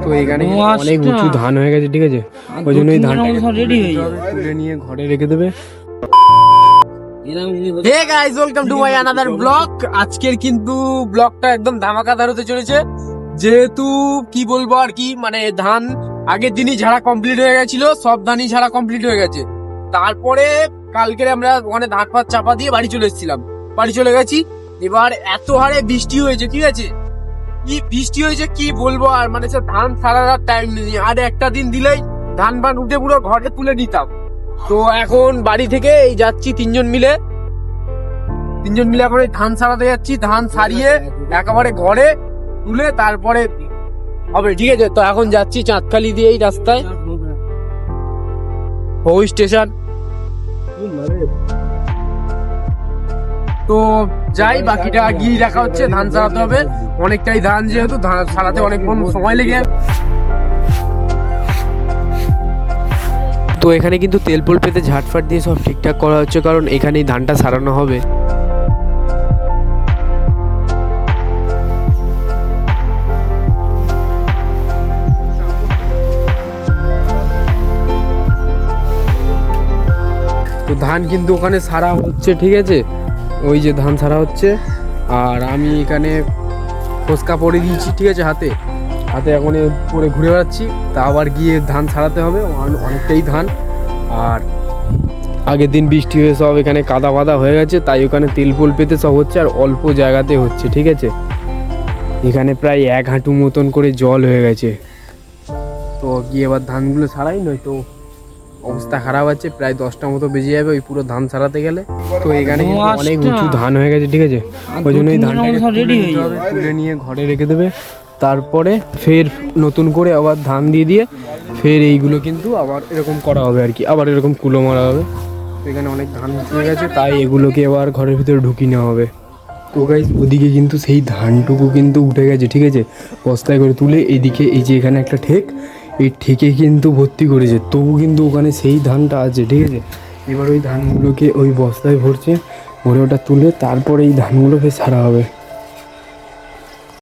তো এখানে অনেক উঁচু ধান হয়ে গেছে, ঠিক আছে, ওই জন্যই ধানটা রেডি হয়ে যাবে, তুলে নিয়ে ঘরে রেখে দেবে। Hey guys, welcome to my another blog. আজকের কিন্তু ব্লগটা একদম ধামাকাদার হতে চলেছে, যেহেতু কি বলবো আর কি, মানে ধান আগের দিনই ঝাড়া কমপ্লিট হয়ে গেছিল, সব ধানই ঝাড়া কমপ্লিট হয়ে গেছে। তারপরে কালকে আমরা ওখানে ধান ফাত চাপা দিয়ে বাড়ি চলে এসেছিলাম, বাড়ি চলে গেছি। এবার এত হারে বৃষ্টি হয়েছে, ঠিক আছে, কি বৃষ্টি হয়েছে কি বলবো। আর মানে সে ধান ছাড়ার টাইম নেই, আর একটা দিন দিলেই ধান বান উঠে পুরো ঘরে তুলে নিতাম। তো এখন বাড়ি থেকে এই যাচ্ছি তিনজন মিলে এখন এই ধান ছাড়াতে যাচ্ছি। ধান ছাড়িয়ে একেবারে ঘরে তুলে তারপরে হবে, ঠিক আছে। তো এখন যাচ্ছি চাঁদখালি দিয়ে এই রাস্তায়, ওই স্টেশন। তো যাই, বাকিটা গিয়ে দেখা হচ্ছে। ধান ছাড়াতে হবে অনেকটাই ধান, যেহেতু ধান ছাড়াতে অনেকক্ষণ সময় লেগে। তো এখানে কিন্তু তেল পোল পেতে ঝাটফাট দিয়ে সব ঠিকঠাক করা হচ্ছে, কারণ এখানেই ধানটা সারানো হবে। তো ধান কিন্তু ওখানে সারা হচ্ছে, ঠিক আছে, ওই যে ধান সারা হচ্ছে। আর আমি এখানে ফসকা পরে দিয়েছি, ঠিক আছে, হাতে এখন পরে ঘুরে বেড়াচ্ছি। তা আবার গিয়ে ধান ছাড়াতে হবে, অনেকটাই ধান। আর আগের দিন বৃষ্টি হয়ে সব এখানে কাদা বাদা হয়ে গেছে, তাই ওখানে তেল পোল পেতে সব হচ্ছে, আর অল্প জায়গাতে হচ্ছে, ঠিক আছে। এখানে প্রায় 1 হাঁটু মতন করে জল হয়ে গেছে। তো গিয়ে এবার ধানগুলো ছাড়াই, নয়তো অবস্থা খারাপ আছে। প্রায় 10টা মতো বেজে যাবে ওই পুরো ধান ছাড়াতে গেলে। তো এখানে অনেক উঁচু ধান হয়ে গেছে, ঠিক আছে, ওই জন্যই ধানটাকে তুলে নিয়ে ঘরে রেখে দেবে। তারপরে ফের নতুন করে আবার ধান দিয়ে ফের এইগুলো কিন্তু আবার এরকম করা হবে আর কি, আবার এরকম কুলো মারা হবে। তো এখানে অনেক ধান হয়ে গেছে, তাই এগুলোকে আবার ঘরের ভিতরে ঢুকিয়ে নেওয়া হবে। তো গাইস, ওদিকে কিন্তু সেই ধানটুকু কিন্তু উঠে গেছে, ঠিক আছে, বস্তায় করে তুলে এইদিকে এই যে এখানে একটা ঠেক, এই ঠেকে কিন্তু ভর্তি করেছে, তবু কিন্তু ওখানে সেই ধানটা আছে, ঠিক আছে। এবার ওই ধানগুলোকে ওই বস্তায় ভরে ওটা তুলে তারপরে এই ধানগুলোকে ছাড়া হবে।